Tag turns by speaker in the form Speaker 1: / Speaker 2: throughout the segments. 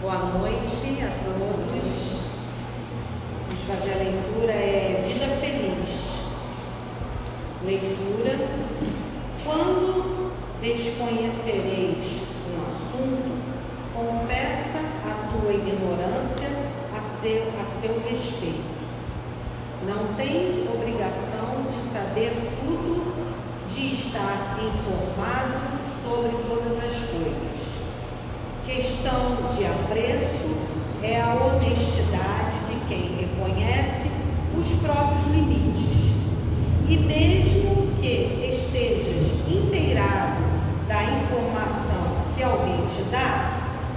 Speaker 1: Boa noite a todos. Vamos fazer a leitura, Vida Feliz. Leitura. Quando desconhecereis um assunto, confessa a tua ignorância a seu respeito. Não tens obrigação de saber tudo, de estar informado sobre todas as coisas. Questão de apreço é a honestidade de quem reconhece os próprios limites. E mesmo que estejas inteirado da informação que alguém te dá,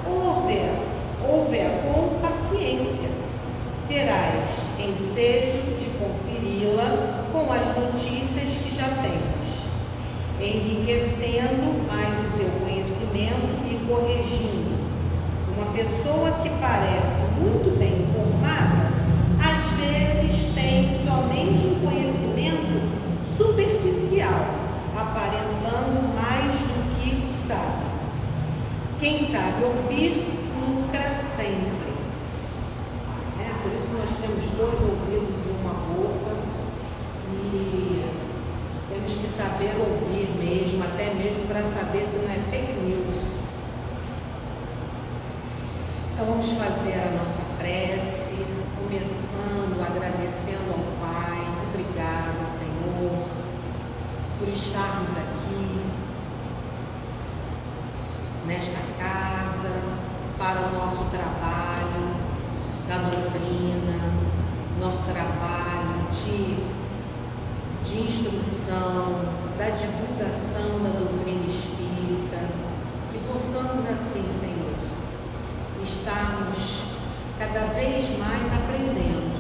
Speaker 1: ouve-a com paciência. Terás ensejo de conferi-la com as notícias que já tens, enriquecendo mais o teu conhecimento e corrigindo. Uma pessoa que parece muito bem informada, às vezes tem somente um conhecimento superficial, aparentando mais do que sabe. Quem sabe ouvir, lucra sempre. Por isso que nós temos 2 ouvidos e uma boca, e temos que saber ouvir mesmo, até mesmo para saber se não é fake news. Então vamos fazer a nossa prece, começando agradecendo ao Pai. Obrigada, Senhor, por estarmos aqui nesta casa para o nosso trabalho da doutrina, nosso trabalho de instrução, da divulgação da doutrina espírita, que possamos assim, Senhor, estarmos cada vez mais aprendendo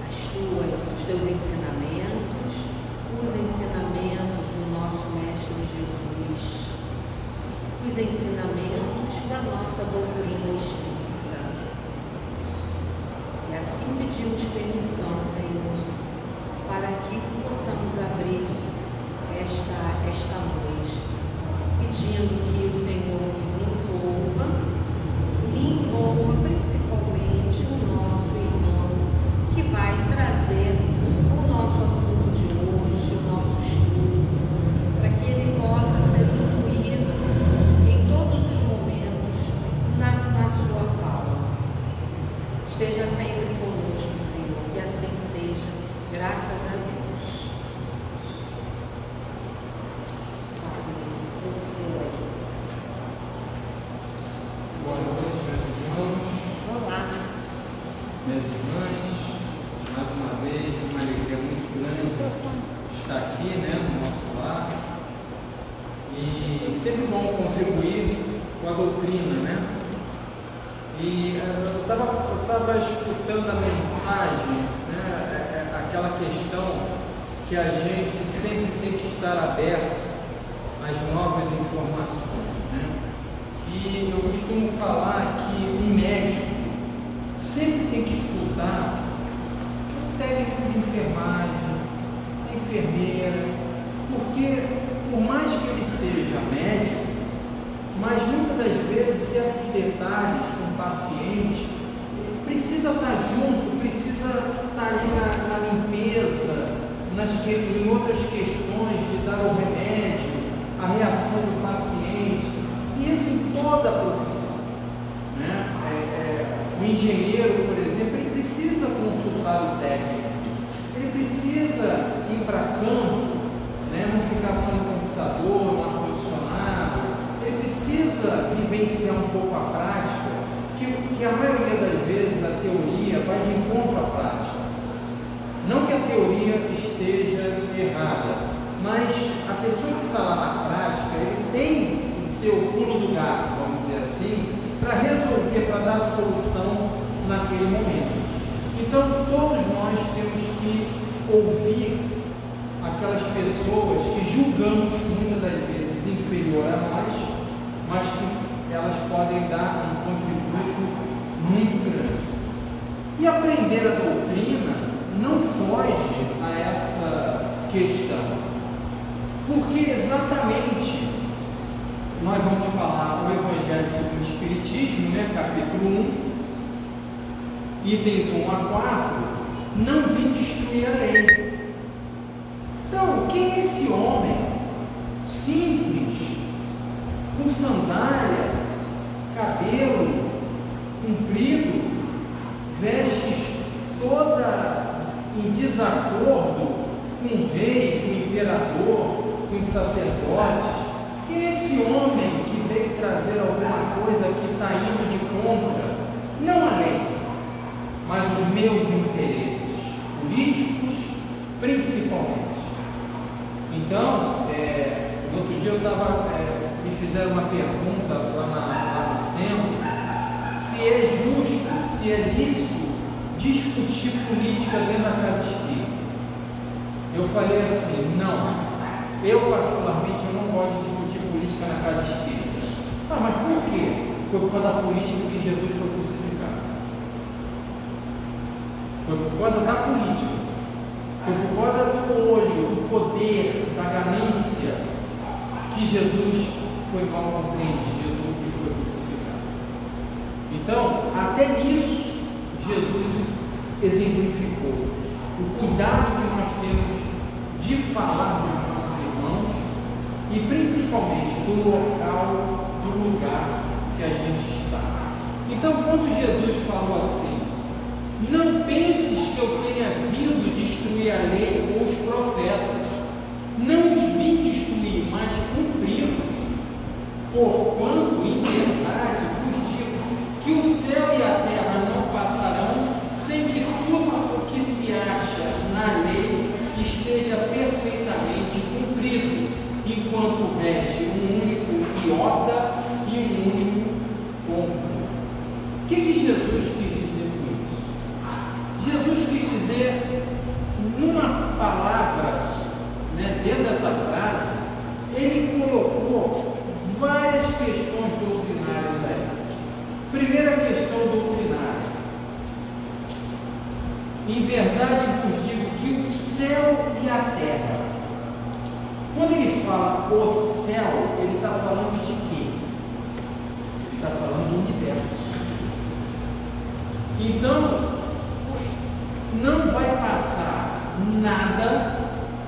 Speaker 1: os teus ensinamentos, os ensinamentos do nosso Mestre Jesus, os ensinamentos da nossa doutrina espírita. E assim pedimos permissão, Senhor, para que possamos abrir esta noite, pedindo que o Senhor nos envolva principalmente o nosso irmão, que vai trazer o nosso assunto de hoje, o nosso estudo, para que ele possa ser incluído em todos os momentos na sua fala. Esteja sempre conosco, Senhor, que assim seja, graças a Deus.
Speaker 2: Boa noite, meus irmãos.
Speaker 1: Olá.
Speaker 2: Minhas irmãs, mais uma vez, uma alegria muito grande estar aqui, no nosso lar. E sempre bom contribuir com a doutrina, E eu estava escutando a mensagem, aquela questão que a gente sempre tem que estar aberto às novas informações, E eu costumo falar que um médico sempre tem que escutar o técnico de enfermagem, a enfermeira, porque por mais que ele seja médico, mas muitas das vezes certos detalhes com o paciente precisa estar junto, precisa estar ali na limpeza, em outras questões de dar o remédio, a reação do paciente, e isso em toda a profissão. O engenheiro, por exemplo, ele precisa consultar o técnico, ele precisa ir para campo, não ficar só no computador, no ar-condicionado. Ele precisa vivenciar um pouco a prática, que a maioria das vezes a teoria vai de encontro à prática. Não que a teoria esteja errada, mas a pessoa que está lá na prática, ele tem o seu pulo do gato, vamos dizer assim, para resolver, para dar solução naquele momento. Então, todos nós temos que ouvir aquelas pessoas que julgamos muitas das vezes inferior a nós, mas que elas podem dar um contributo muito grande. E aprender a doutrina não foge a essa questão, porque exatamente nós vamos falar o Evangelho segundo o Espiritismo, itens 1 a 4, não vim destruir a lei. Então, quem é esse homem simples, com sandália, cabelo comprido, vestes toda em desacordo com o rei, com o imperador, com os sacerdotes? Quem é esse homem que veio trazer alguma coisa que está indo de contra, não a lei, mas os meus interesses políticos, principalmente? Então, no outro dia me fizeram uma pergunta lá no centro, se é justo, se é lícito discutir política dentro da casa espírita. Eu falei assim, não, eu particularmente não gosto de discutir política na casa espírita. Ah, mas por quê? Foi por causa da política que Jesus foi crucificado. Foi por causa da política. Foi por causa do olho, do poder, da ganância que Jesus foi mal compreendido e foi crucificado. Então, até nisso, Jesus exemplificou o cuidado que nós temos de falar dos nossos irmãos e principalmente do local, do lugar que a gente está. Então, quando Jesus falou assim, não penses que eu tenha vindo destruir a lei ou os profetas, não os vim destruir, mas cumpri-los, porquanto em verdade vos digo que o céu e a terra não passarão sem que tudo o que se acha na lei esteja perfeitamente cumprido, enquanto reste um único iota e um único ponto. O que Jesus quis dizer com isso? Jesus quis dizer, numa palavra, dentro dessa frase, ele colocou várias questões doutrinárias aí. Primeira questão doutrinária. Em verdade vos digo que o céu e a terra. Quando ele fala o céu, ele está falando de quê? Ele está falando do universo. Então, não vai passar nada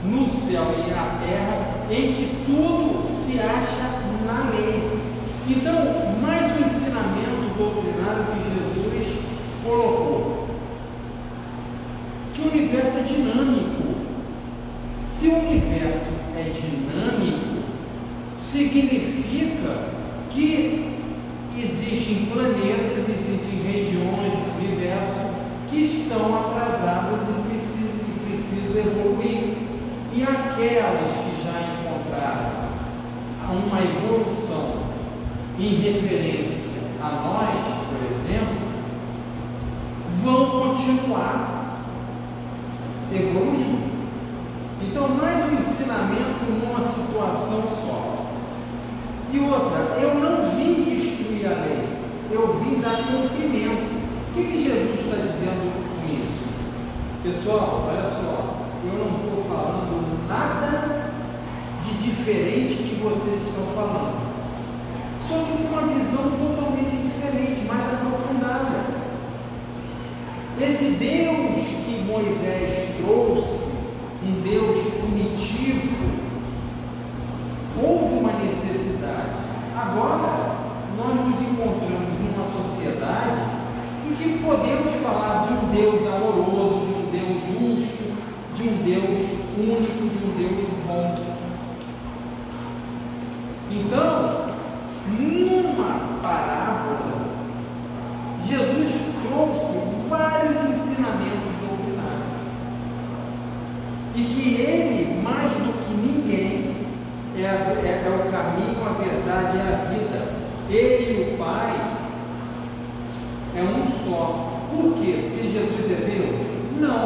Speaker 2: no céu e na terra em que tudo se acha na lei. Então, mais um ensinamento doutrinário que Jesus colocou. Que o universo é dinâmico. Se o universo é dinâmico, significa que existem planetas, existem regiões do universo que estão atrasadas e precisam evoluir. E aquelas que já encontraram uma evolução em referência a nós, por exemplo, vão continuar evoluindo. Então, mais um ensinamento numa situação só. E outra, eu não vim destruir a lei, eu vim dar cumprimento. O que Jesus está dizendo com isso? Pessoal, olha só, eu não estou falando nada de diferente que vocês estão falando, só que com uma visão totalmente diferente, mais aprofundada. Esse Deus que Moisés trouxe, um Deus punitivo, houve uma necessidade. Agora, nós nos encontramos numa sociedade em que podemos falar de um Deus amoroso, de um Deus justo, de um Deus único, de um Deus bom. Então, numa parábola, Jesus trouxe vários ensinamentos doutrinários. E que ele, mais do que ninguém, é o caminho, a verdade e a vida. Ele e o Pai é um só. Por quê? Porque Jesus é Deus? Não.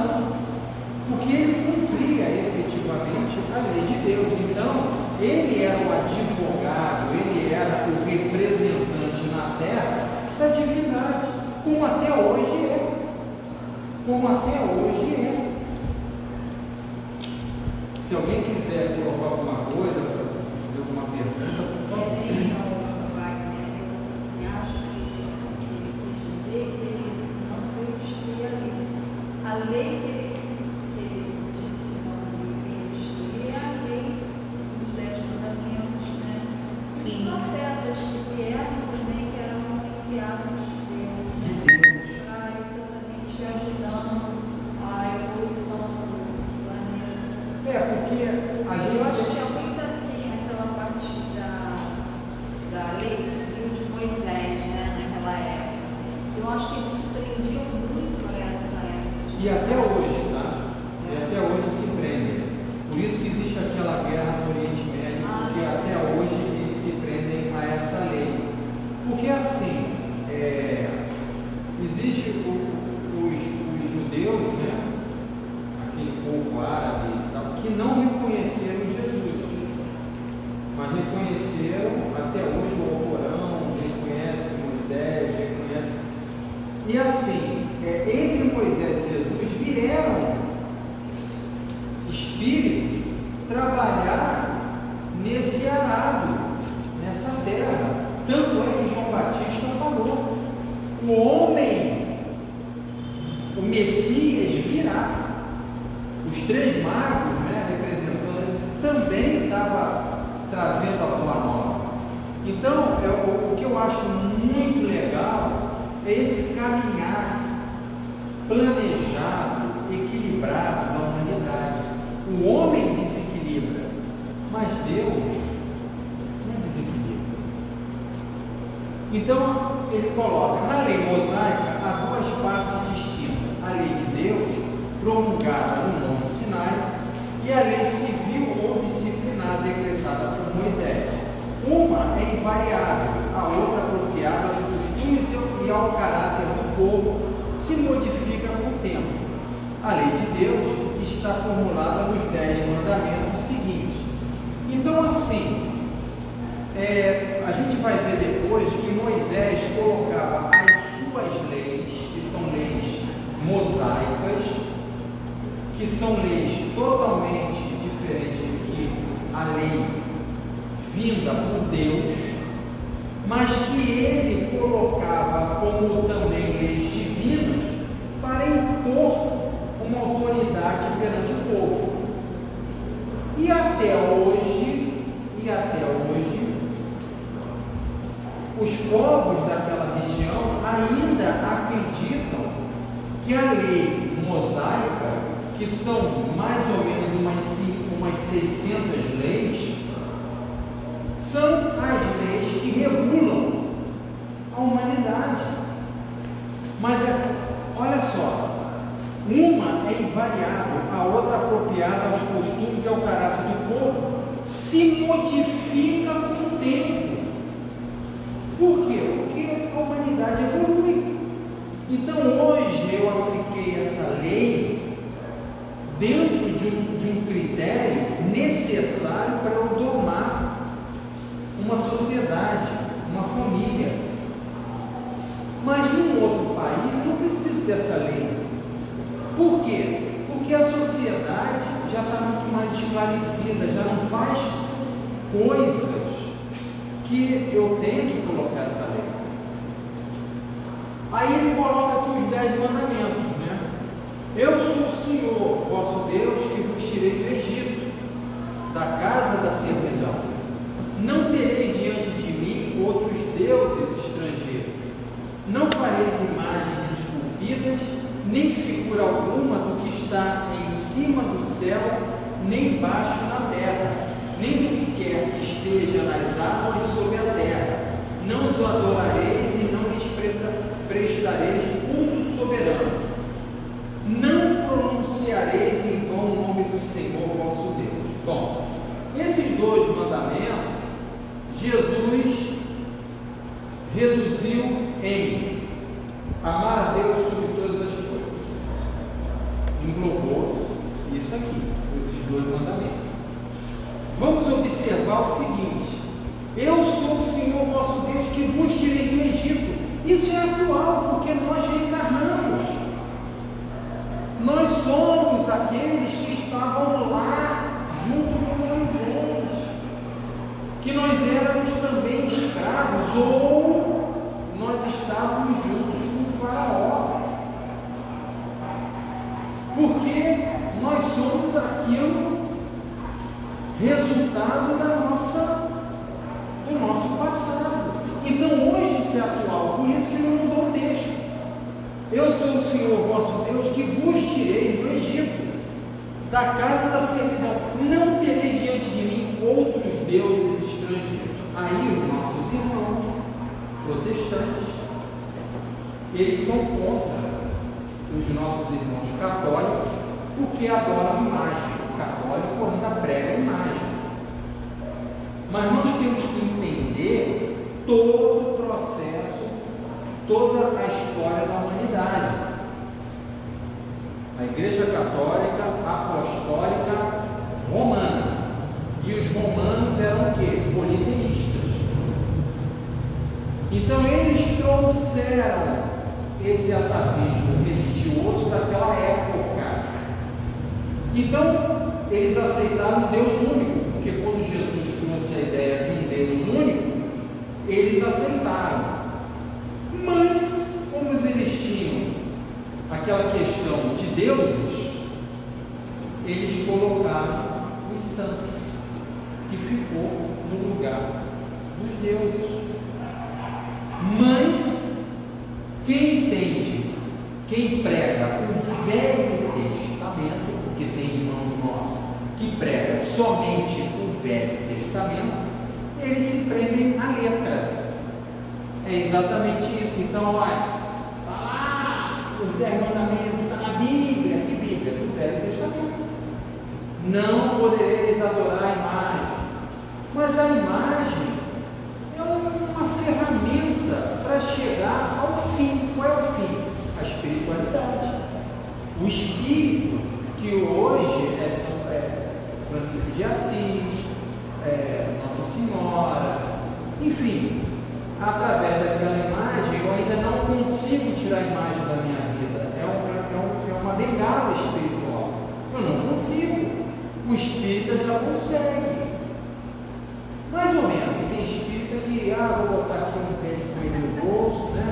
Speaker 2: Porque ele cumpria efetivamente a lei de Deus. Então, ele era o advogado, ele era o representante na terra da divindade, como até hoje é. Como até hoje é. Se alguém quiser colocar alguma coisa, fazer alguma pergunta, por favor.
Speaker 3: Você acha que ele quis dizer que ele não foi destruído? eu acho que eles se prendiam muito a essa.
Speaker 2: E até hoje, tá? E até hoje se prendem. Por isso que existe aquela guerra no Oriente Médio, porque até hoje eles se prendem a essa lei. Porque assim, existe os judeus, né? Aquele povo árabe e tal, que não reconheceram Jesus, mas reconheceram até hoje o Alcorão, reconhecem Moisés, reconhecem. E assim, entre Moisés e Jesus vieram espíritos trabalhar nesse arado, nessa terra. Tanto é que João Batista falou: o homem, o Messias virá. Os três magos, né, representando, também estava trazendo a boa nova. Então, o que eu acho muito legal é esse caminhar planejado, equilibrado da humanidade. O homem desequilibra, mas Deus não desequilibra. Então, ele coloca, na lei mosaica, há duas partes distintas: a lei de Deus, promulgada no Monte Sinai, e a lei civil ou disciplinar decretada por Moisés. Uma é invariável, a outra apropriada aos costumes e ao caráter do povo, se modifica com o tempo. A lei de Deus está formulada nos 10 mandamentos seguintes. Então, assim, a gente vai ver depois que Moisés colocava as suas leis, que são leis mosaicas, que são leis totalmente diferentes do que a lei vinda por Deus, mas que ele colocava como também leis divinas para impor uma autoridade perante o povo. E até hoje, os povos daquela região ainda acreditam que a lei mosaica, que são mais ou menos umas 600 leis, são as leis que regulam a humanidade. Mas olha só, uma é invariável, a outra apropriada aos costumes e ao caráter do povo, se modifica com o tempo. Por quê? Porque a humanidade evolui. Então hoje eu apliquei essa lei dentro de um critério necessário para eu domar uma sociedade, uma família. Mas num outro país eu não preciso dessa lei. Por quê? Porque a sociedade já está muito mais esclarecida, já não faz coisas que eu tenho que colocar essa lei. Aí ele coloca aqui os 10 mandamentos, né? Eu sou o Senhor, vosso Deus, que vos tirei do Egito, da casa da servidão. Não tereis diante de mim outros deuses estrangeiros. Não fareis imagens esculpidas, nem figura alguma do que está em cima do céu, nem embaixo na terra, nem do que quer que esteja nas águas sobre a terra. Não os adorareis e não lhes prestareis culto soberano. Não pronunciareis em vão o nome do Senhor vosso Deus. Bom, esses dois mandamentos, Jesus reduziu em amar a Deus sobre todas as coisas. Englobou isso aqui, esses dois mandamentos. Vamos observar o seguinte: eu sou o Senhor vosso Deus que vos tirei do Egito. Isso é atual, porque nós reencarnamos. Nós somos aqueles que estavam lá junto com Moisés, que nós éramos também escravos, ou nós estávamos juntos com o Faraó, porque nós somos aquilo resultado do nosso passado. Então hoje isso é atual, por isso que não mudou o texto. Eu sou o Senhor vosso Deus que vos tirei do Egito, da casa da servidão. Não tereis diante de mim outros deuses estrangeiros. Aí os nossos irmãos protestantes eles são contra os nossos irmãos católicos, porque adoram imagem. O católico ainda prega a imagem. Mas nós temos que entender todo o processo, toda a história da humanidade. A Igreja Católica Apostólica Romana. E os romanos eram o quê? Politeístas. Então eles trouxeram esse atavismo religioso daquela época. Então eles aceitaram um Deus único, porque quando Jesus trouxe a ideia de um Deus único, eles aceitaram. Mas, como eles tinham aquela questão de deuses, eles colocaram os santos, que ficou no lugar dos deuses. Mas quem entende, quem prega o Velho Testamento, porque tem irmãos nossos que pregam somente o Velho Testamento, eles se prendem à letra. É exatamente isso. Então, olha, está lá os 10 mandamentos, está na Bíblia. Que Bíblia? Do Velho Testamento. Não podereis adorar a imagem. Mas a imagem é uma ferramenta para chegar ao fim. Qual é o fim? A espiritualidade. O Espírito, que hoje é São Francisco de Assis, Nossa Senhora, enfim, através daquela imagem eu ainda não consigo tirar a imagem da minha vida. É uma bengala espiritual. Eu não consigo. O espírita já consegue. Mais ou menos. Tem espírita que, vou botar aqui um pé de coelho no bolso, né?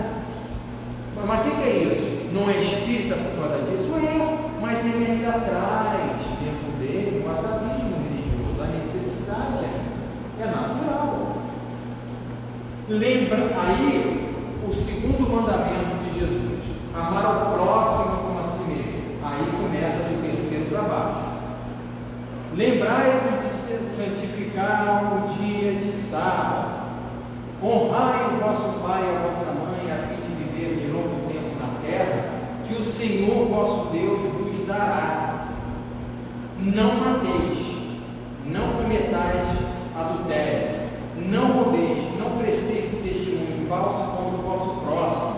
Speaker 2: Mas o que é isso? Não é espírita por causa disso? Mas ele ainda traz dentro dele um atavismo religioso. A necessidade é natural. Lembra aí o segundo mandamento de Jesus: amar ao próximo como a si mesmo. Aí começa do terceiro para baixo. Lembrai-vos de santificar o dia de sábado. Honrai o vosso pai e a vossa mãe, a fim de viver de longo tempo na terra, que o Senhor vosso Deus vos dará. Não mateis, não cometais adultério, não roubeis, não presteis testemunho falso contra o vosso próximo,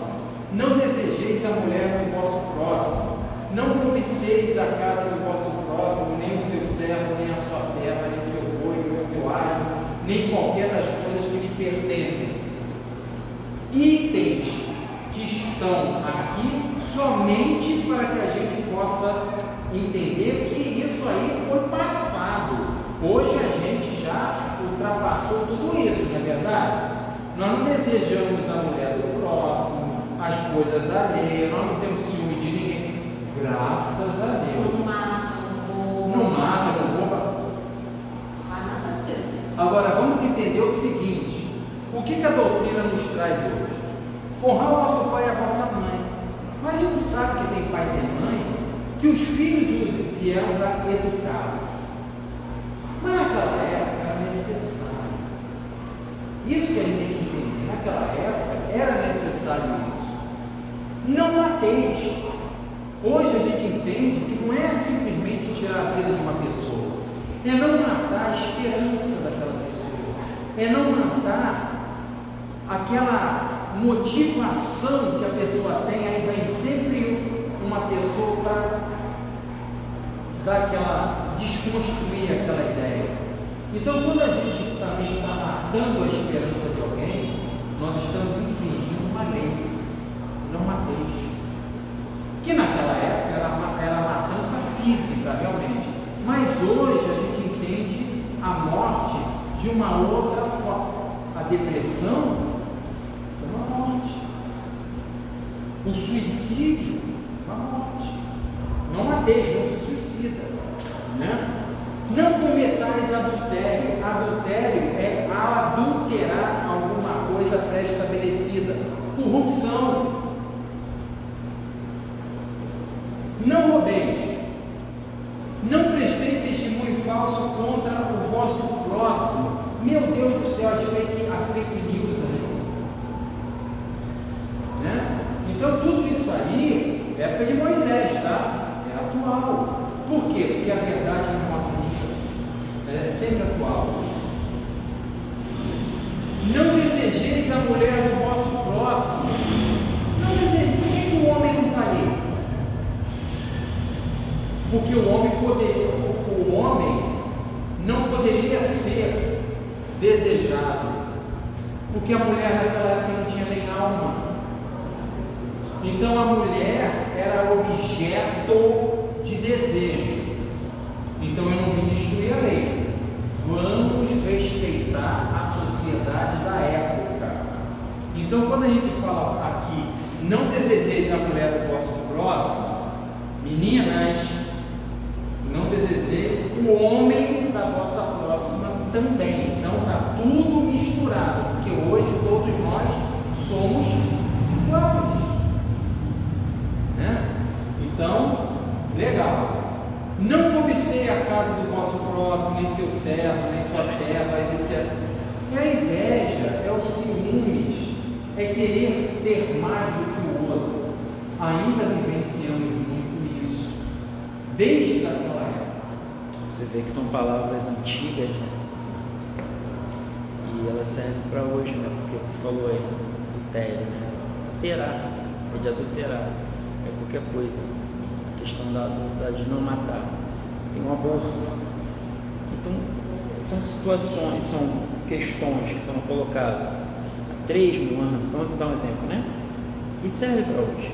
Speaker 2: não desejeis a mulher do vosso próximo, não cobiceis a casa do vosso próximo, nem o seu servo, nem a sua serva, nem seu boi, nem o seu asno, nem qualquer das coisas que lhe pertencem. Itens que estão aqui somente para que a gente possa entender que isso aí foi passado. Hoje a gente já ultrapassou tudo isso, não é verdade? Nós não desejamos a mulher do próximo, as coisas alheias, nós não temos ciúme de ninguém. Graças a Deus. Não mata, não rouba. Agora vamos entender o seguinte: o que a doutrina nos traz hoje? Honrar o vosso pai e a vossa mãe. Mas a gente sabe que tem pai e tem mãe, que os filhos vieram para educá-los. Mas naquela época era necessário. Isso que a gente tem que entender. Naquela época era necessário isso. Não mateis. Hoje a gente entende que não é simplesmente tirar a vida de uma pessoa, é não matar a esperança daquela pessoa, é não matar aquela motivação que a pessoa tem. Aí vem sempre uma pessoa para dar aquela, desconstruir aquela ideia. Então, quando a gente também está matando a esperança de alguém, nós estamos infringindo uma lei. Não mateis. Que naquela época era matança física, realmente. Mas hoje a gente entende a morte de uma outra forma. A depressão é uma morte. O suicídio é uma morte. Não mateis, não se suicida. Né? Não cometais adultério. Adultério é adulterar alguma coisa pré-estabelecida. Corrupção. Não roubeis, não prestei testemunho falso contra o vosso próximo. Meu Deus do céu, a fake news ali. Né? Então Por quê? Porque a verdade não morre nunca. Ela é sempre atual. Não desejeis a mulher do vosso próximo. Não desejeis. Por que o homem não está ali? Porque o homem não poderia ser desejado. Porque a mulher naquela época não tinha nem alma. Então a mulher era objeto de desejo. Então eu não vim destruir a lei. Vamos respeitar a sociedade da época. Então quando a gente fala aqui, não desejeis a mulher do vosso próximo, meninas, não desejei o homem da vossa próxima também. Então está tudo misturado, porque hoje todos nós somos iguais, né? Então, legal. Não cobicei a casa do vosso próximo, nem seu servo, nem sua serva, etc. É a inveja, é o ciúmes, é querer ter mais do que o outro. Ainda vivenciamos muito isso, desde aquela época.
Speaker 4: Você vê que são palavras antigas, né? E elas servem para hoje, né? Porque você falou aí, adultério, né? Adulterar, é de adulterar, é qualquer coisa. A questão de não matar, tem um aborto. Então, são situações, são questões que foram colocadas há 3.000 anos. Vamos dar um exemplo, né? E serve para hoje.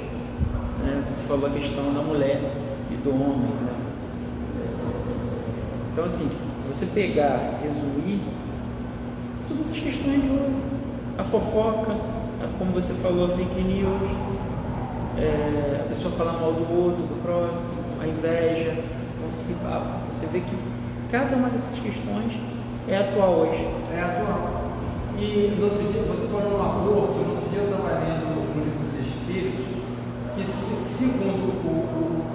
Speaker 4: Né? Você falou a questão da mulher e do homem, né? Então, assim, se você pegar, resumir, todas as questões de hoje, a fofoca, como você falou, a fake news, a pessoa falar mal do outro, do próximo, a inveja. Então, você vê que cada uma dessas questões é atual hoje.
Speaker 2: É atual. E no outro dia, você falou no aborto, no outro dia eu estava lendo no Livro dos Espíritos, que segundo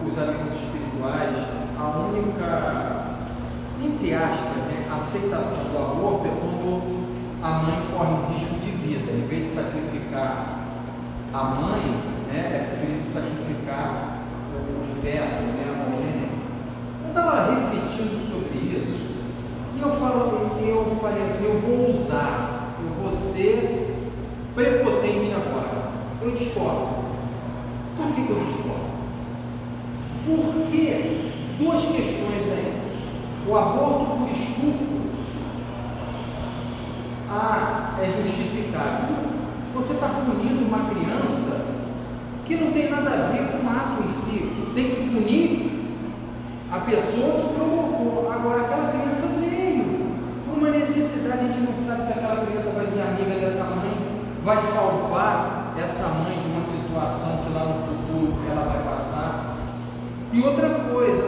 Speaker 2: os amigos espirituais, a única, entre aspas, né, aceitação do aborto é quando a mãe corre risco de vida. Em vez de sacrificar a mãe, né, é preferido sacrificar o feto, né, a mulher. Eu estava refletindo sobre isso e eu falei assim, eu vou usar, eu vou ser prepotente agora. Eu discordo. Por que eu discordo? Porque duas questões aí. O aborto por estupro é justificável. Você está punindo uma criança que não tem nada a ver com o ato em si. Tem que punir a pessoa que provocou. Agora, aquela criança veio por uma necessidade. A gente não sabe se aquela criança vai ser amiga dessa mãe, vai salvar essa mãe de uma situação que lá no futuro ela vai passar. E outra coisa,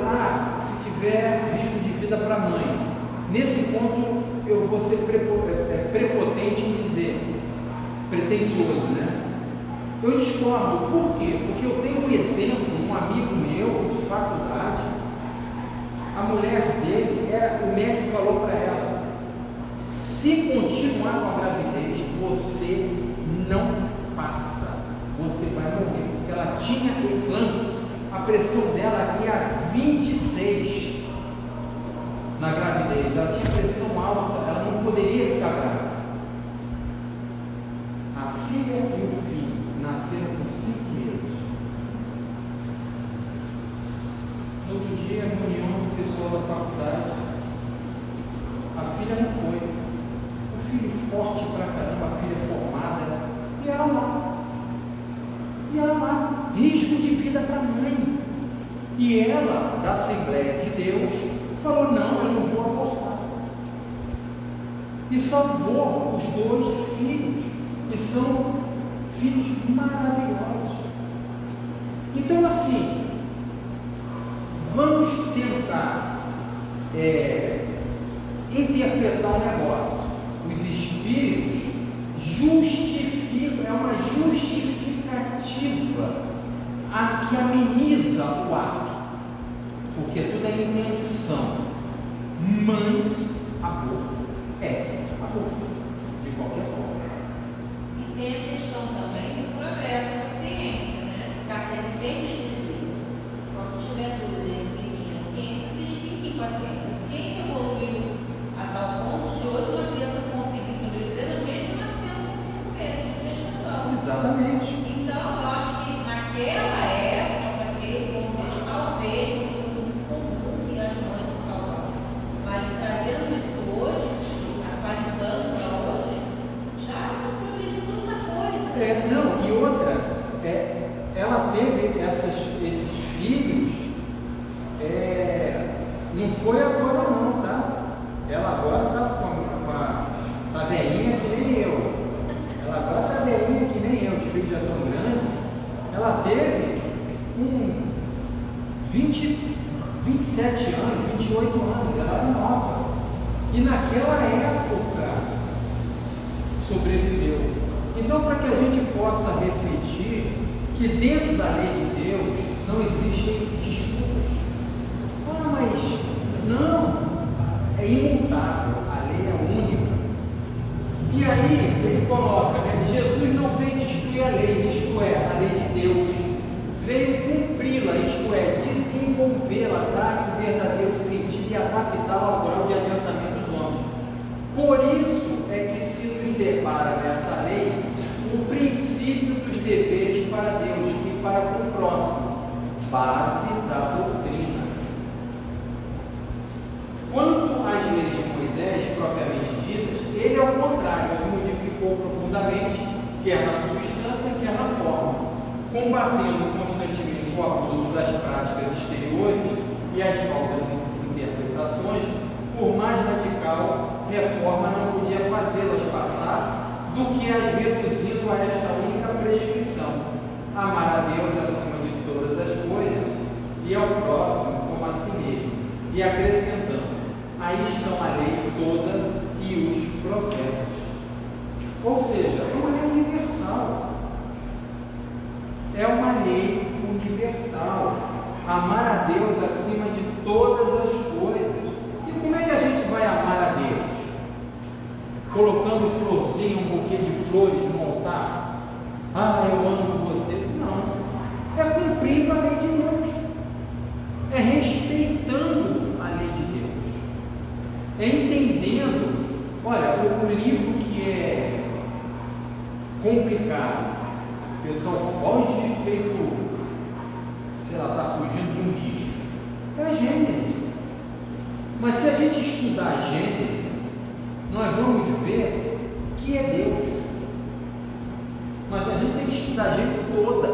Speaker 2: se tiver risco de vida para a mãe, nesse ponto eu vou ser prepotente em dizer, pretensioso, né? Eu discordo. Por quê? Porque eu tenho um exemplo, um amigo meu de faculdade, a mulher dele, o médico falou para ela, se continuar com a gravidez, você não passa, você vai morrer, porque ela tinha eclâmpsia, a pressão dela ia a 26 na gravidez, ela tinha pressão alta, ela não poderia ficar grávida. A filha e o filho nasceram com 5 meses. No outro dia, a reunião do pessoal da faculdade, a filha não foi. O filho forte pra caramba, a filha formada, e ela lá. Risco de vida para a mãe. E ela, da Assembleia de Deus, falou, não, eu não vou abortar. E salvou os 2 filhos, que são filhos maravilhosos. Então, assim, vamos tentar interpretar o negócio. Os espíritos justificam, é uma justificativa que ameniza o ato, porque tudo é intenção, mas aborto é aborto, de qualquer forma.
Speaker 3: E tem a questão também do progresso da ciência, né? Kardec sempre dizia, quando tiver dúvida entre mim e a
Speaker 2: Exatamente.
Speaker 3: Então, eu acho que naquela época, naquele contexto, talvez fosse muito comum que as mães se salvassem. Mas trazendo isso hoje, atualizando para hoje, já progrediu tanta coisa.
Speaker 2: Não, e outra, ela teve esses filhos, não foi agora não, tá? Ela agora tá velhinha que nem eu. Ela agora tá velhinha que nem eu, os filhos já tão grandes. Ela teve 27 anos, 28 anos, ela era nova. E naquela época sobreviveu. Então, para que a gente possa refletir que dentro da lei de Deus não existem desculpas. Mas não, é imutável, a lei é única. E aí ele coloca, né, Jesus não veio destruir a lei, isto é, a lei de Deus, veio cumpri-la, isto é, desenvolvê-la, dar um verdadeiro sentido e adaptá-la ao grau de adiantamento dos homens. Por isso é que se nos depara nessa lei o princípio dos deveres para Deus e para com o próximo, base da doutrina. Quanto às leis de Moisés, propriamente ditas, ele, ao contrário, as modificou profundamente, quer na substância, quer na forma, combatendo constantemente o abuso das práticas exteriores e as faltas interpretações. Por mais radical reforma não podia fazê-las passar do que as reduzindo a esta única prescrição: amar a Deus acima de todas as coisas e ao próximo como a si mesmo, e acrescentando: aí estão a lei toda e os profetas. Ou seja, é uma lei universal. É uma lei universal. Amar a Deus acima de todas as coisas. E como é que a gente vai amar a Deus? Colocando florzinha, um buquê de flores no altar? Ah, eu amo você. Não. É cumprindo a lei de Deus. É respeitando a lei de Deus. É entendendo. Olha, o livro que é complicado, o pessoal foge feito, sei lá, está fugindo de um bicho, é a Gênesis. Mas se a gente estudar a Gênesis, nós vamos ver que é Deus. Mas a gente tem que estudar a Gênesis toda,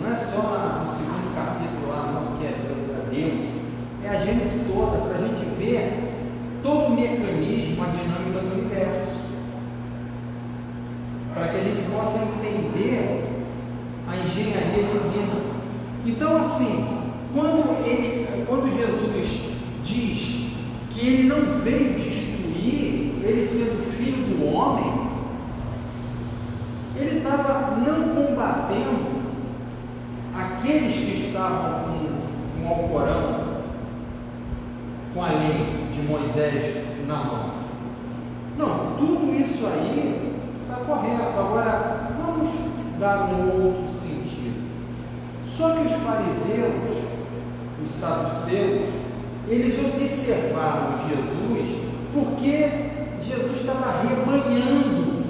Speaker 2: não é só no segundo capítulo lá, não, que é Deus. É a Gênesis toda, para a gente ver todo o mecanismo, a dinâmica do universo, para que a gente possa entender a engenharia divina. Então, assim, quando Jesus diz que ele não veio destruir, ele sendo filho do homem, ele estava não combatendo aqueles que estavam com o Alcorão, com a lei de Moisés na mão. Não, tudo isso aí está correto. Agora, vamos dar um outro sentido. Só que os fariseus, os saduceus, eles observaram Jesus porque Jesus estava rebanhando,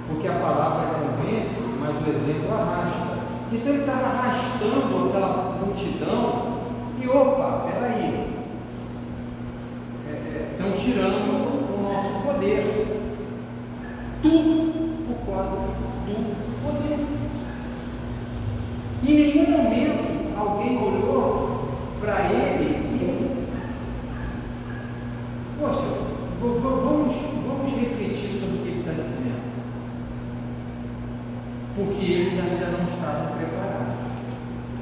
Speaker 2: porque a palavra convence, mas o exemplo arrasta. Então ele estava arrastando aquela multidão e, opa, peraí, estão tirando o nosso poder. Tudo por causa do poder. Em nenhum momento alguém olhou para ele e, poxa, vamos refletir sobre o que ele está dizendo. Porque eles ainda não estavam preparados.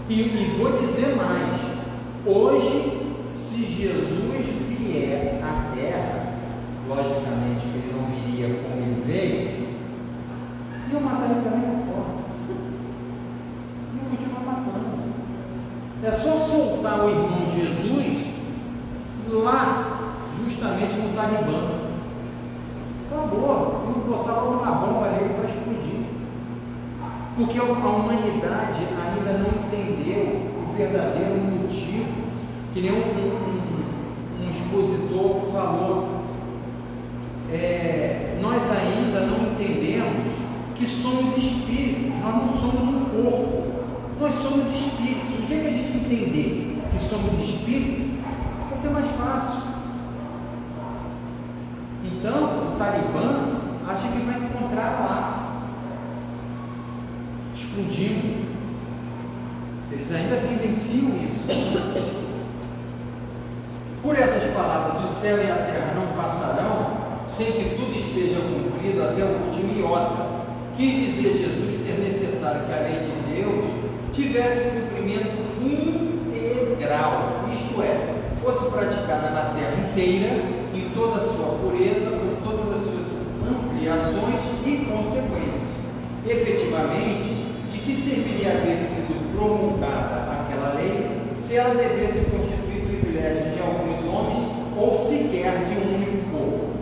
Speaker 2: E vou dizer mais: hoje, se Jesus vier à terra, logicamente que ele não viria como ele veio, iam matar ele da mesma forma. Iam continuar matando. É só soltar o irmão Jesus lá, justamente no Talibã. Acabou. Não botava uma bomba ali para explodir. Porque a humanidade ainda não entendeu o verdadeiro motivo, que nem um expositor falou. Nós ainda não entendemos que somos espíritos, nós não somos um corpo, nós somos espíritos. O dia que a gente entender que somos espíritos, vai ser mais fácil. Então, o Talibã acha que vai encontrar lá, explodindo. Eles ainda vivenciam isso. Por essas palavras, o céu e a terra não passarão sem que tudo esteja cumprido até o último iota. Quis dizer Jesus ser necessário que a lei de Deus tivesse cumprimento integral, isto é, fosse praticada na terra inteira, em toda a sua pureza, com todas as suas ampliações e consequências. Efetivamente, de que serviria haver sido promulgada aquela lei se ela devesse constituir privilégio de alguns homens ou sequer de um único povo?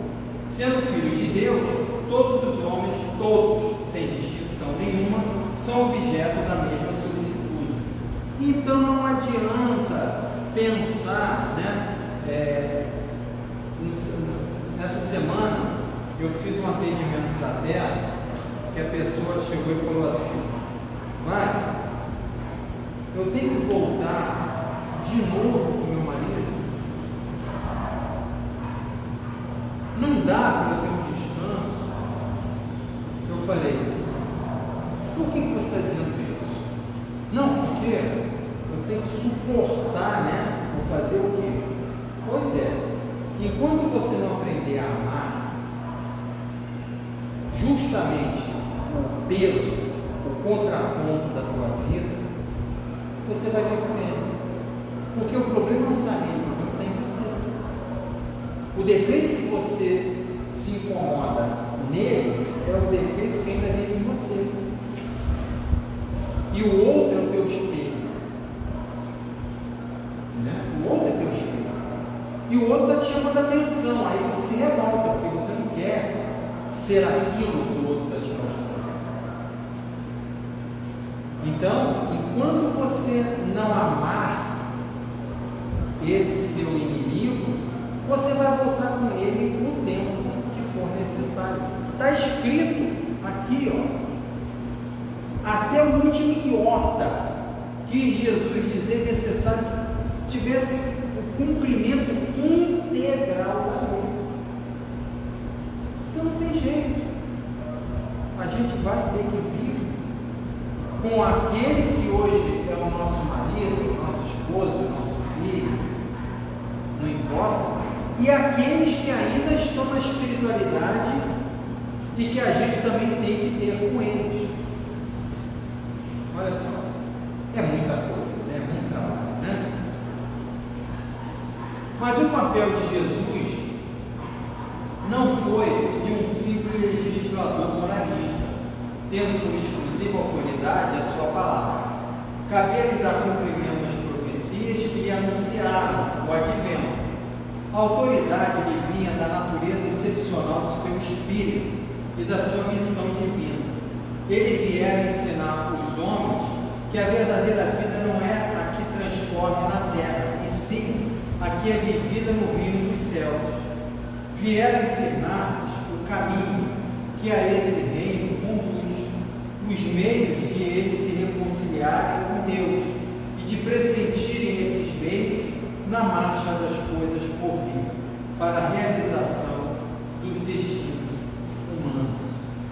Speaker 2: Sendo filho de Deus, todos os homens, todos, sem distinção nenhuma, são objeto da mesma solicitude. Então não adianta pensar, nessa semana eu fiz um atendimento fraterno que a pessoa chegou e falou assim: vai, eu tenho que voltar de novo com meu marido? Não dá para eu ter um descanso? Eu falei: por que você está dizendo isso? Não, porque eu tenho que suportar, Vou fazer o quê? Pois é, enquanto você não aprender a amar, justamente o peso, o contraponto da tua vida, você vai ter problema. Porque o problema não está nele, o problema está em você. O defeito que você se incomoda nele é o defeito que ainda vive em você. E o outro é o teu espelho. O outro é teu espelho. E o outro está te chamando a atenção. Aí você se revolta, porque você não quer ser aquilo que o outro está te mostrando. Então, enquanto você não amar esse seu inimigo, você vai voltar com ele no tempo que for necessário. Está escrito aqui, até o último iota que Jesus dizia necessário que tivesse o cumprimento integral da lei. Então não tem jeito. A gente vai ter que vir com aquele que hoje é o nosso marido, nossa esposa, nosso filho, não importa, e aqueles que ainda estão na espiritualidade e que a gente também tem que ter com eles. Olha só, é muita coisa, é muito trabalho, Mas o papel de Jesus não foi de um simples legislador moralista, tendo por exclusiva autoridade a sua palavra. Cabia-lhe dar cumprimento às profecias que lhe anunciaram o advento. A autoridade lhe vinha da natureza excepcional do seu espírito e da sua missão divina. Ele viera ensinar os homens que a verdadeira vida não é a que transcorre na terra, e sim a que é vivida no reino dos céus. Viera ensinar-nos o caminho que a esse reino conduz, os meios de eles se reconciliarem com Deus e de pressentirem esses meios na marcha das coisas por vir, para a realização dos destinos humanos.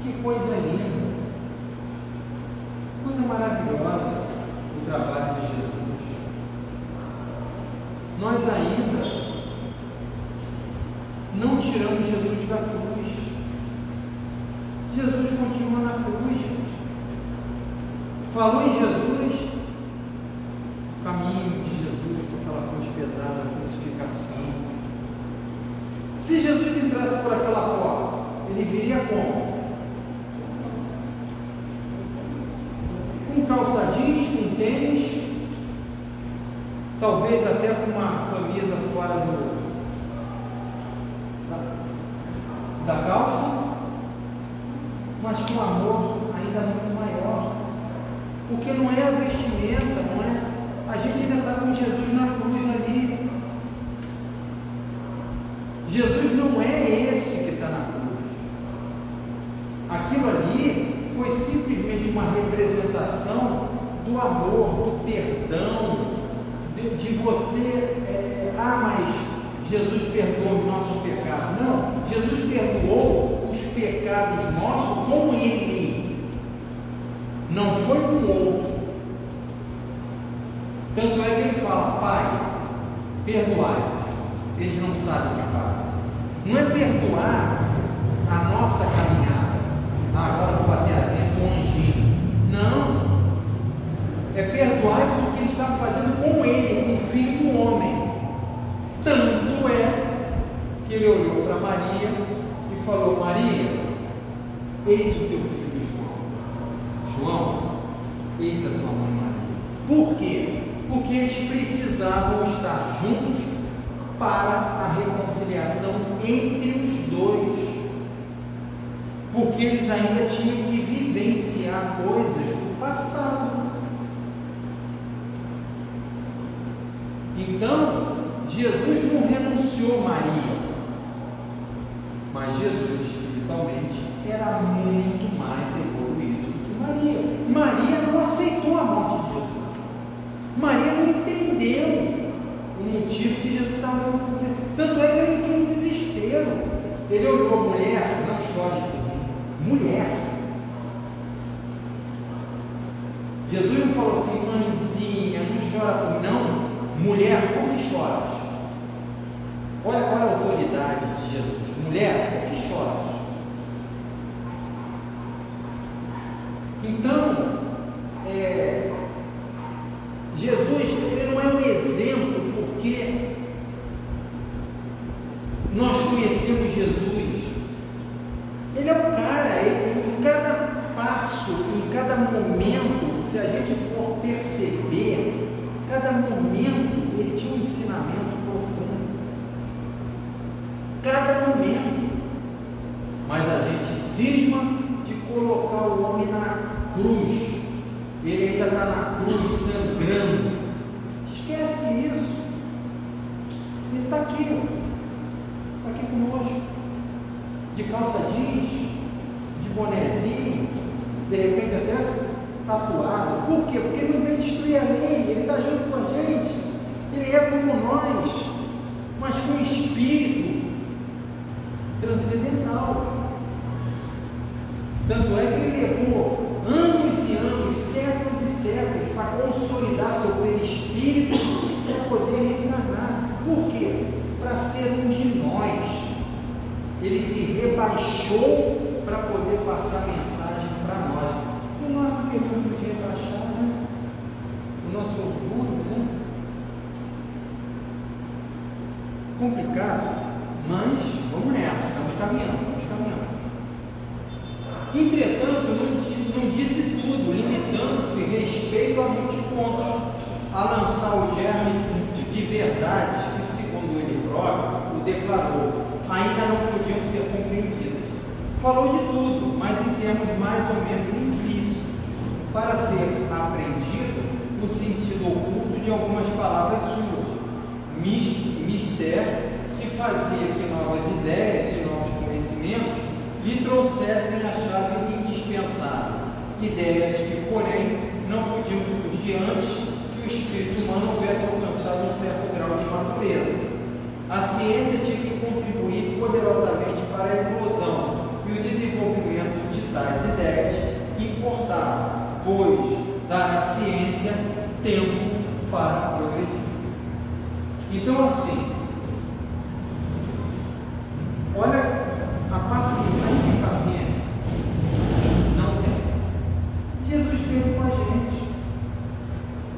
Speaker 2: Que coisa linda! Coisa maravilhosa o trabalho de Jesus. Nós ainda não tiramos Jesus da cruz. Jesus continua na cruz, gente. Falou em Jesus, o caminho de Jesus com aquela cruz pesada, a crucificação. Se Jesus entrasse por aquela porta, ele viria como? Com calça jeans, com tênis, talvez até com uma camisa fora da calça, mas com amor ainda muito maior, porque não é a vestimenta, não é? A gente ainda está com Jesus na cruz ali. Jesus não é esse que está na cruz. Aquilo ali foi simplesmente uma representação do amor, do perdão, de você, mas Jesus perdoou os nossos pecados. Não, Jesus perdoou os pecados nossos com Ele, não foi com o outro. Tanto é que Ele fala: Pai, perdoai-os, eles não sabem o que fazem. Não é perdoar a nossa caminhada, agora vou bater asinha, sou um anjinho. Não, é perdoar-vos o que Ele estava fazendo com Ele, com o Filho do Homem. Tanto é que Ele olhou para Maria e falou: Maria, eis o teu filho João. João, eis a tua mãe Maria. Por quê? Porque eles precisavam estar juntos para a reconciliação entre os dois, porque eles ainda tinham que vivenciar coisas do passado. Então, Jesus não renunciou a Maria, mas Jesus espiritualmente era muito mais evoluído do que Maria. Maria não aceitou a morte de Jesus. Maria não entendeu o motivo que Jesus estava sendo. Tanto é que ele entrou em desespero. Ele olhou a mulher: não chores por mim. Mulher. Jesus não falou assim: mãezinha, não chora por mim. Não. Mulher, por que choras? Olha a autoridade de Jesus. Mulher, por que choras? Então, Jesus, ele não é um exemplo porque nós conhecemos Jesus. Ele é o cara, em cada passo, em cada momento, se a gente for perceber, cada momento ele tinha um ensinamento profundo. Cada momento. Mas a gente cisma de colocar o homem na cruz. Ele ainda está na cruz sangrando. Esquece isso. Ele está aqui, está aqui conosco, de calça jeans, de bonezinho, de repente até tatuado. Por quê? Porque ele não vem destruir a lei, ele está junto com a gente, ele é como nós, mas com espírito transcendental. Tanto é que ele levou anos e anos, séculos e séculos, para consolidar seu perispírito para poder reencarnar. Por quê? Para ser um de nós. Ele se rebaixou para poder passar a mensagem para nós. E nós não queremos nos rebaixar, né? O nosso orgulho, né? Complicado, mas vamos nessa, estamos caminhando. Entretanto, não disse tudo, limitando-se respeito a muitos pontos, a lançar o germe de verdades que, segundo ele próprio, o declarou, ainda não podiam ser compreendidas. Falou de tudo, mas em termos mais ou menos implícitos, para ser aprendido o sentido oculto de algumas palavras suas. Mistério se fazia que novas ideias e novos conhecimentos lhe trouxessem a chave indispensável, ideias que, porém, não podiam surgir antes que o espírito humano houvesse alcançado um certo grau de madureza. A ciência tinha que contribuir poderosamente para a inclusão e o desenvolvimento de tais ideias importava, pois dar à ciência tempo para progredir. Então, assim, olha a paciência, a impaciência. Não tem. Jesus veio com a gente.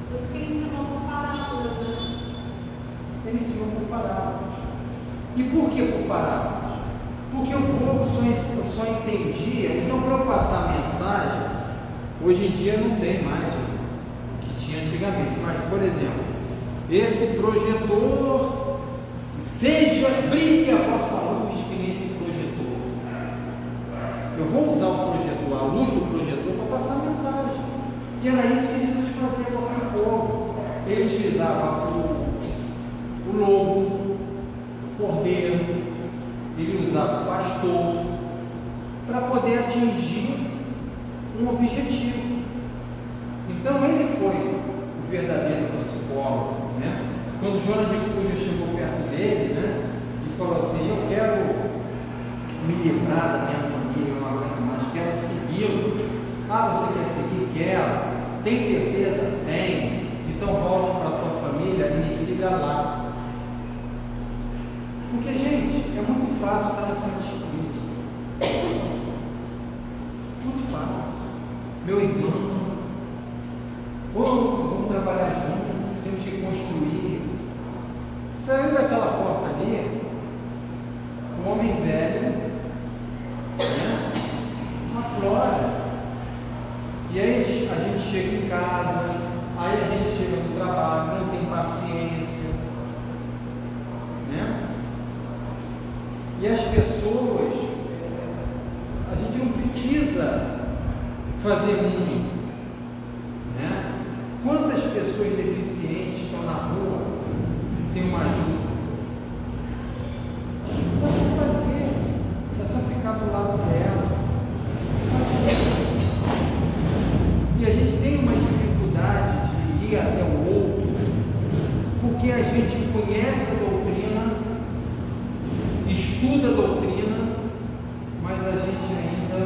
Speaker 3: Por isso que ele ensinou por parábolas, né?
Speaker 2: Ele ensinou por parábolas. E por que por parábolas? Porque o povo só entendia. Então, para eu passar a mensagem, hoje em dia não tem mais o que tinha antigamente. Mas, por exemplo, esse projetor, brilhe a vossa luz que nem esse projetor. Eu vou usar o projetor, a luz do projetor, para passar a mensagem. E era isso que Jesus fazia com aquele povo. Ele utilizava o lobo, o cordeiro, ele usava o pastor, para poder atingir um objetivo. Então ele foi o verdadeiro psicólogo, né? Quando Joana de Cuja chegou perto dele, né, e falou assim: eu quero me livrar da minha família, eu não aguento mais, quero segui-lo. Ah, você quer seguir? Quero. Tem certeza? Tem. Então volte para a tua família e me siga lá. Porque, gente, é muito fácil estar no Santo Espírito. Muito fácil. Meu irmão, vamos trabalhar juntos, temos que construir. Saiu daquela porta ali, um homem velho, né, uma flora. E aí a gente chega em casa, aí a gente chega no trabalho, não tem paciência, né? E as pessoas, a gente não precisa fazer muito, né? Quantas pessoas deficientes estão na rua sem uma ajuda? É só fazer, é só ficar do lado dela. E a gente tem uma dificuldade de ir até o outro, porque a gente conhece a doutrina, estuda a doutrina, mas a gente ainda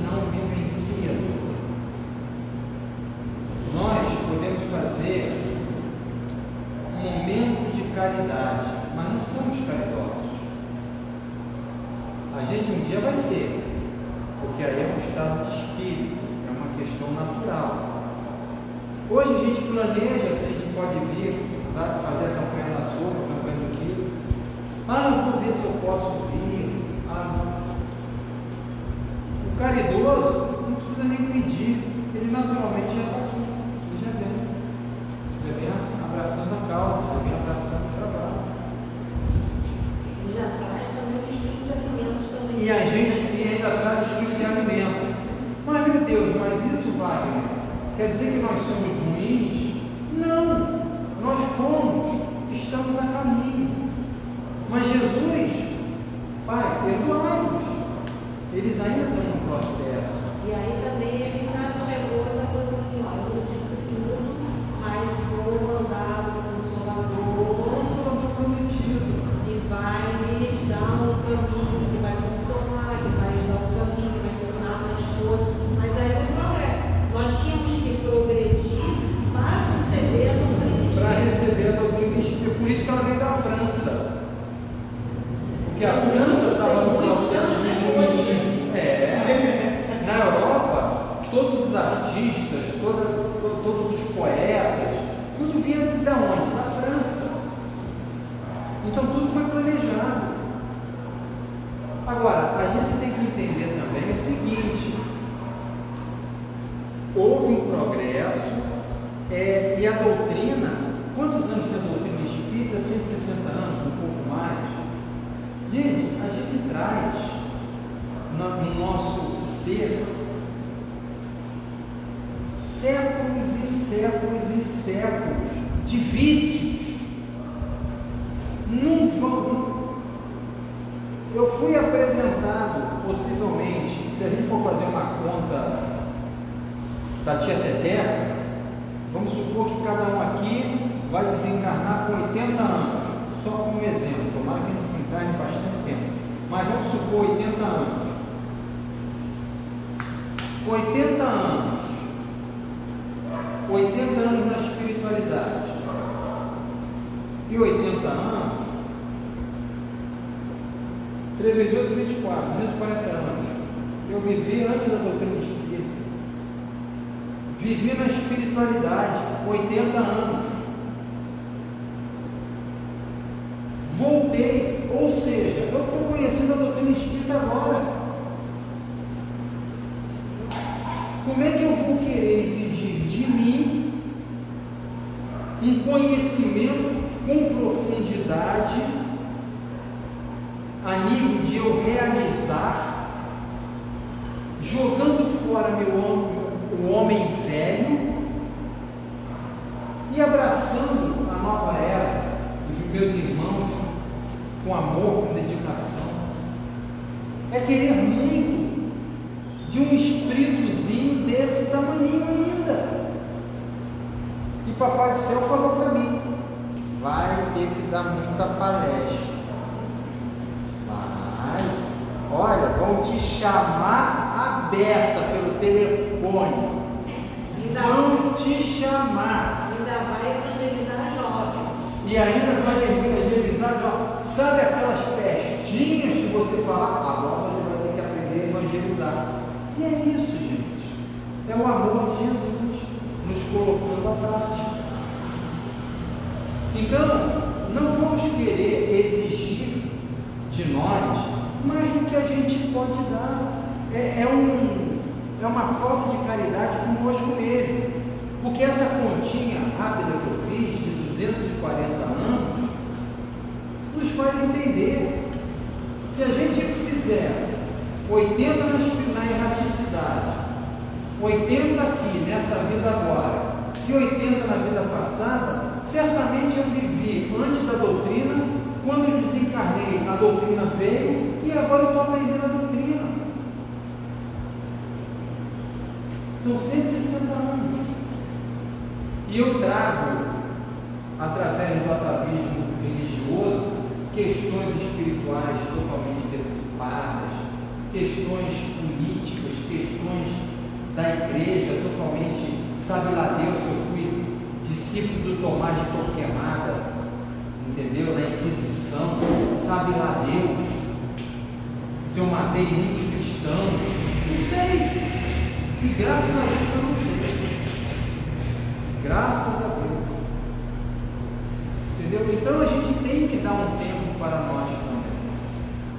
Speaker 2: não vivencia a doutrina. Nós podemos fazer um momento de caridade, mas não somos caridosos. A gente um dia vai ser, porque aí é um estado de espírito, é uma questão natural. Hoje a gente planeja se a gente pode vir fazer a campanha da sopa, a campanha do quilo. Eu vou ver se eu posso vir. O caridoso não precisa nem pedir, ele naturalmente já está aqui, ele já vem abraçando a causa, já vem abraçando o trabalho.
Speaker 3: E já traz também os tipos de alimentos também.
Speaker 2: E a gente ainda traz os tipos de alimento. Mas, meu Deus, mas isso, Wagner, quer dizer que nós somos ruins? Não, nós fomos, estamos a caminho. Mas Jesus, Pai, perdoai-nos. Eles ainda estão no processo.
Speaker 3: E aí também ele chegou e falou assim: ó, eu não disse tudo, mas vou mandar o Consolador
Speaker 2: Prometido.
Speaker 3: que vai lhes dar um caminho, que vai consolar, que vai dar um caminho, que vai ensinar mais coisas. Mas aí não é. Nós tínhamos que progredir para receber a doutrina espírita.
Speaker 2: Para receber a doutrina espírita. Por isso que ela veio da França. Porque a França estava no processo de iluminismo. Na Europa, todos os artistas, todos os poetas, tudo vinha de onde? Da França. Então tudo foi planejado. Agora, a gente tem que entender também o seguinte: houve um progresso e a doutrina, quantos anos tem a doutrina espírita? 160 anos, um pouco mais. Gente, a gente traz no nosso ser séculos e séculos e séculos de vícios. Não vão. Eu fui apresentado, possivelmente, se a gente for fazer uma conta da tia Teteca, vamos supor que cada um aqui vai desencarnar com 80 anos, só como exemplo, tomara que a gente se encarne bastante tempo, mas vamos supor 80 anos. 80 anos. 80 anos na espiritualidade. E 80 anos, 3 vezes 8, 24, 240 anos. Eu vivi antes da doutrina espírita. Vivi na espiritualidade, 80 anos. Voltei, ou seja, eu estou conhecendo a doutrina espírita agora. Como é que eu vou querer exigir de mim um conhecimento com profundidade a nível de eu realizar, jogando fora o homem velho e abraçando a nova era, os meus irmãos, com amor, com dedicação? É querer muito de um estritozinho desse tamaninho ainda. E Papai do Céu falou para mim: vai ter que dar muita palestra. Vai. Olha, vão te chamar a beça pelo telefone. Vão te chamar.
Speaker 3: Ainda vai evangelizar jovens.
Speaker 2: E ainda vai evangelizar jovens. Sabe aquelas pestinhas que você fala? Agora você vai ter que aprender a evangelizar. E é isso, gente. É o amor de Jesus nos colocando à prática. Então, não vamos querer exigir de nós mais do que a gente pode dar. É uma falta de caridade conosco mesmo. Porque essa continha rápida que eu fiz, de 240 anos, nos faz entender. Se a gente fizer 80 na erraticidade, 80 aqui, nessa vida agora, e 80 na vida passada, certamente eu vivi antes da doutrina, quando eu desencarnei, a doutrina veio, e agora eu estou aprendendo a doutrina. São 160 anos. E eu trago, através do atavismo religioso, questões espirituais totalmente deturpadas, questões políticas, questões da igreja totalmente, sabe lá Deus, eu fui discípulo do Tomás de Torquemada, entendeu? Na Inquisição, sabe lá Deus, se eu matei muitos cristãos, não sei, e graças a Deus eu não sei, graças a Deus, entendeu? Então a gente tem que dar um tempo para nós também.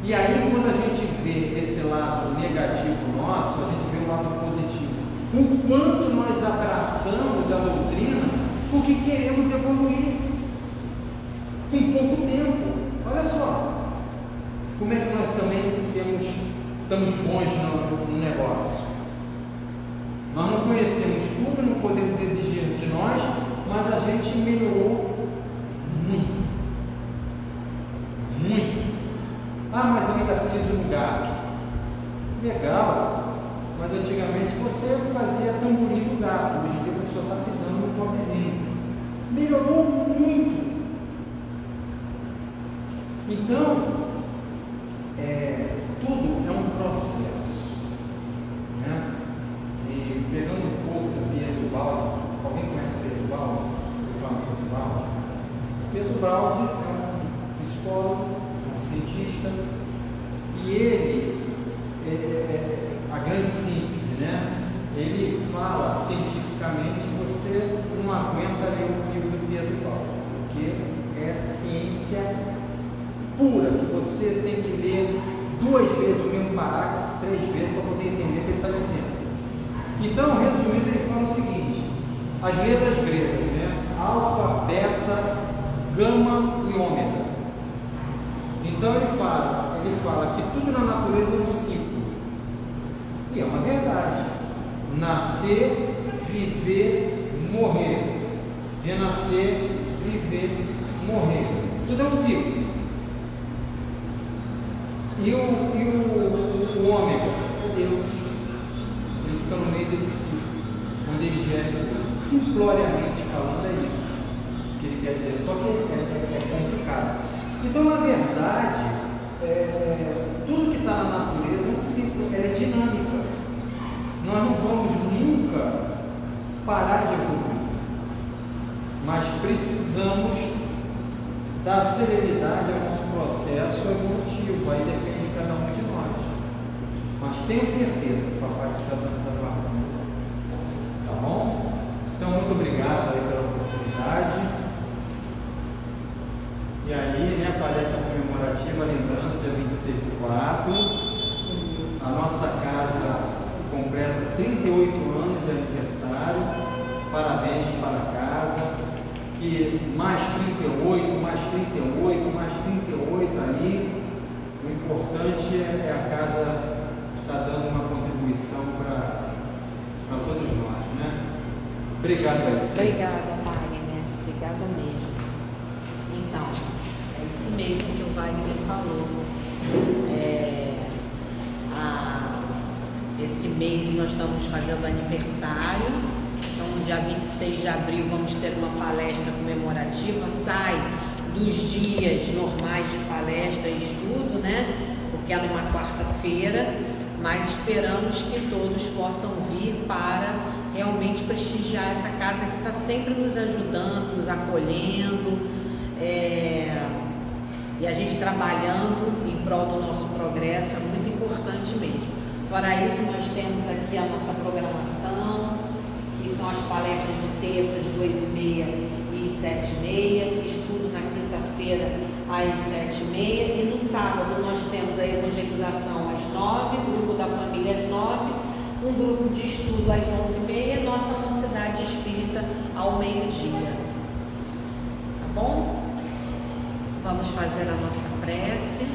Speaker 2: E aí, quando a gente vê esse lado negativo nosso, a gente vê o lado positivo. O quanto nós abraçamos a doutrina porque queremos evoluir com pouco tempo. Olha só, como é que nós também estamos bons no negócio. Nós não conhecemos tudo, não podemos exigir de nós, mas a gente melhorou muito. Muito. Ah, mas eu ainda piso no gato. Legal, mas antigamente você fazia tamborim do gato, hoje em dia você só está pisando no pobrezinho. Melhorou muito. Então, tudo é um processo, né? E pegando um pouco do Pedro Baldi, alguém conhece Pedro Baldi? Eu falo Pedro Baldi. Pedro Baldi é um psicólogo, um cientista, e ele, a grande síntese, né? Ele fala cientificamente, você não aguenta ler o livro do Pedro Baldi, porque é ciência pura, que você tem que ler 2 vezes o mesmo parágrafo, 3 vezes, para poder entender o que ele está dizendo. Então, resumindo, ele fala o seguinte: as letras gregas, né? Alfa, beta, gama e ômega. Então ele fala que tudo na natureza é um ciclo. E é uma verdade. Nascer, viver, morrer. Renascer, viver, morrer. Tudo é um ciclo. E o ômega é Deus. Ele fica no meio desse ciclo, onde ele gera, simploriamente falando, é isso que ele quer dizer, só que é complicado. Então, na verdade, tudo que está na natureza é um ciclo, ela é dinâmica. Nós não vamos nunca parar de evoluir, mas precisamos dar celeridade ao nosso processo evolutivo, aí depende de cada um de nós. Mas tenho certeza que o Papai do Céu está nos aguardando. Tá bom? Então, muito obrigado aí pela oportunidade. E aí, né, a palestra comemorativa, lembrando, dia 26/4, a nossa casa completa 38 anos de aniversário. Parabéns para a casa. Que mais 38, mais 38, mais 38 ali. O importante é a casa estar dando uma contribuição para todos nós, né? Obrigado, Alice.
Speaker 3: Obrigada, Wagner. Obrigada mesmo. Então, é isso mesmo que o Wagner falou.
Speaker 5: Esse mês nós estamos fazendo aniversário, então no dia 26 de abril vamos ter uma palestra comemorativa, sai dos dias normais de palestra e estudo, né? Porque é numa quarta-feira, mas esperamos que todos possam vir para realmente prestigiar essa casa que está sempre nos ajudando, nos acolhendo, e a gente trabalhando em prol do nosso progresso é muito importante mesmo. Fora isso, nós temos aqui a nossa programação, que são as palestras de terças, 2h30 e 7h30, estudo na quinta-feira às 7h30, e no sábado nós temos a evangelização às 9h, grupo da família às 9h, um grupo de estudo às 11h30 e nossa mocidade espírita ao meio-dia. Tá bom? Vamos fazer a nossa prece.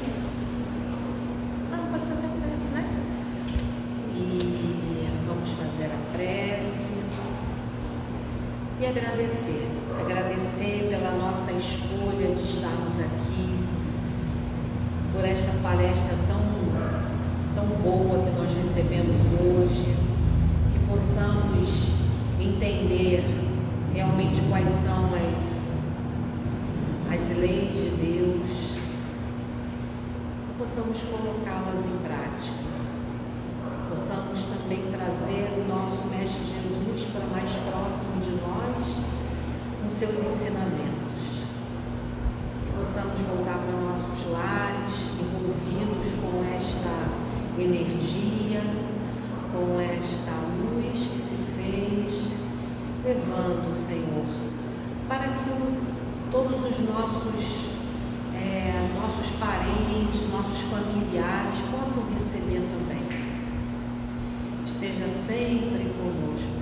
Speaker 5: Não, pode fazer a prece, né? E vamos fazer a prece e agradecer. Agradecer pela nossa escolha de estarmos aqui, por esta palestra tão boa que nós recebemos hoje, que possamos entender realmente quais são as leis de Deus, possamos colocá-las em prática, possamos também trazer o nosso Mestre Jesus para mais próximo de nós, com seus ensinamentos, que possamos voltar para nossos lares, envolvidos com esta energia, com esta luz que se fez, levando, Senhor, para que todos os nossos parentes, nossos familiares possam receber também. Esteja sempre conosco.